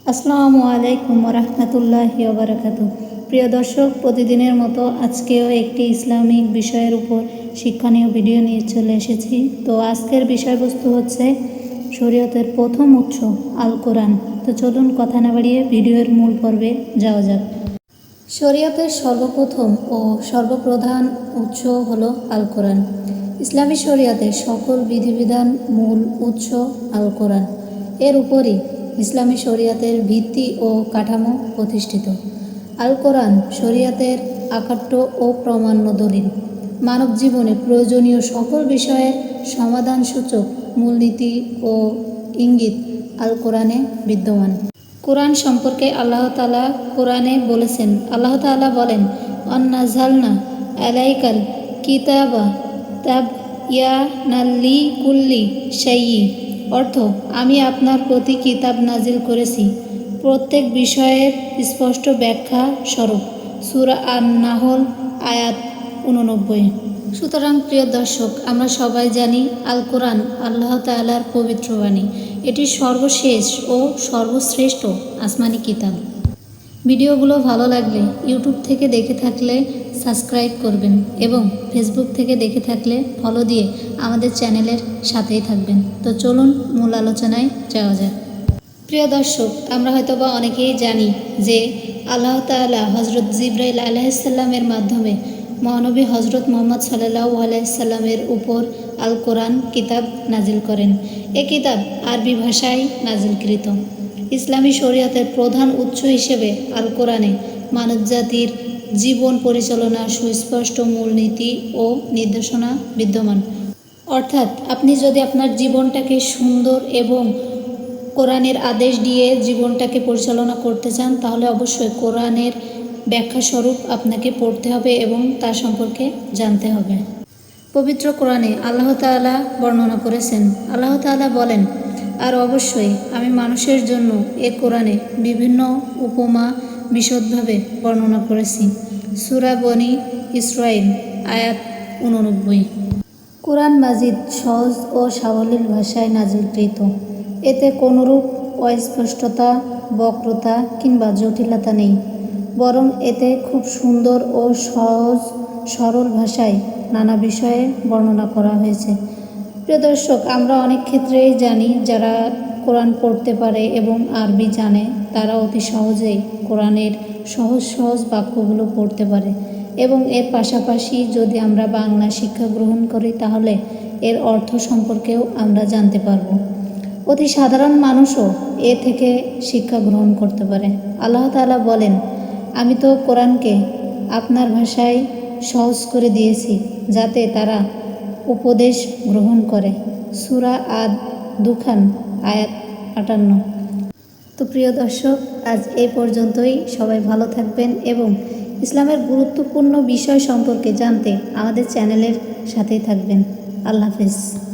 আসসালামু আলাইকুম রহমতুল্লাহি ওয়া বারাকাতুহু। প্রিয় দর্শক, প্রতিদিনের মতো আজকেও একটি ইসলামিক বিষয়ের উপর শিক্ষণীয় ভিডিও নিয়ে চলে এসেছি। তো আজকের বিষয়বস্তু হচ্ছে শরীয়তের প্রথম উৎস আল কোরআন। তো চলুন কথা না বাড়িয়ে ভিডিওর মূল পর্বে যাওয়া যাক। শরীয়তের সর্বপ্রথম ও সর্বপ্রধান উৎস হলো আল কোরআন। ইসলামী শরীয়তের সকল বিধিবিধান মূল উৎস আল কোরআন। এর উপরই ইসলামী শরীয়তের ভিত্তি ও কাঠামো প্রতিষ্ঠিত। আল কোরআন শরীয়তের আকাট্য ও প্রমাণ্য দলিল। মানব জীবনে প্রয়োজনীয় সকল বিষয়ের সমাধানসূচক মূলনীতি ও ইঙ্গিত আল কোরআনে বিদ্যমান। কোরআন সম্পর্কে আল্লাহ তাআলা কোরআনে বলেছেন, আল্লাহ তাআলা বলেন, অন্নাজালনা আলাইকাল কিতাবা তাবয়ানাল লিকুল্লি শাইইন। অর্থ, আমি আপনার প্রতি কিতাব নাজিল করেছি প্রত্যেক বিষয়ের স্পষ্ট ব্যাখ্যা স্বরূপ। সূরা আন-নাহল আয়াত 89। সুতরাং প্রিয় দর্শক, আমরা সবাই জানি আল কোরআন আল্লাহ তাআলার পবিত্র বাণী। এটি সর্বশেষ ও সর্বশ্রেষ্ঠ আসমানি কিতাব। ভিডিওগুলো ভালো লাগলে ইউটিউব থেকে দেখে থাকলে সাবস্ক্রাইব করবেন এবং ফেসবুক থেকে দেখে থাকলে ফলো দিয়ে আমাদের চ্যানেলের সাথেই থাকবেন। তো চলুন মূল আলোচনায় যাওয়া যাক। প্রিয় দর্শক, আমরা হয়তোবা অনেকেই জানি যে আল্লাহ তাআলা হজরত জিবরাইল আলাইহিস সালামের মাধ্যমে মহানবী হজরত মুহাম্মদ সাল্লাল্লাহু আলাইহি সাল্লামের উপর আল কোরআন কিতাব নাজিল করেন। এ কিতাব আরবি ভাষায় নাজিলকৃত। ইসলামী শরীয়তের প্রধান উৎস হিসেবে আল কোরআনে মানবজাতির জীবন পরিচালনার সুস্পষ্ট মূলনীতি ও নির্দেশনা বিদ্যমান। অর্থাৎ আপনি যদি আপনার জীবনটাকে সুন্দর এবং কোরআনের আদেশ দিয়ে জীবনটাকে পরিচালনা করতে চান, তাহলে অবশ্যই কোরআনের ব্যাখ্যাস্বরূপ আপনাকে পড়তে হবে এবং তার সম্পর্কে জানতে হবে। পবিত্র কোরআনে আল্লাহ তাআলা বর্ণনা করেছেন, আল্লাহ তাআলা বলেন, আর অবশ্যই আমি মানুষের জন্য এ কোরআনে বিভিন্ন উপমা বিশদভাবে বর্ণনা করেছি। সূরা বনী ইসরাঈল আয়াত 89। কোরআন মাজিদ সহজ ও সাবলীল ভাষায় নাজিলকৃত। এতে কোনোরূপ অস্পষ্টতা, বক্রতা কিংবা জটিলতা নেই, বরং এতে খুব সুন্দর ও সহজ সরল ভাষায় নানা বিষয়ে বর্ণনা করা হয়েছে। প্রিয় দর্শক, আমরা অনেক ক্ষেত্রেই জানি যারা কোরআন পড়তে পারে এবং আরবি জানে তারা অতি সহজেই কোরআনের সহজ সহজ বাক্যগুলো পড়তে পারে এবং এর পাশাপাশি যদি আমরা বাংলা শিক্ষা গ্রহণ করি তাহলে এর অর্থ সম্পর্কেও আমরা জানতে পারব। অতি সাধারণ মানুষও এ থেকে শিক্ষা গ্রহণ করতে পারে। আল্লাহ তাআলা বলেন, আমি তো কোরআনকে আপনার ভাষায় সহজ করে দিয়েছি যাতে তারা উপদেশ গ্রহণ করে। সূরা আদ-দুখান আয়াত 58। তো প্রিয় দর্শক, আজ এই পর্যন্তই। সবাই ভালো থাকবেন এবং ইসলামের গুরুত্বপূর্ণ বিষয় সম্পর্কে জানতে আমাদের চ্যানেলের সাথেই থাকবেন। আল্লাহ হাফেজ।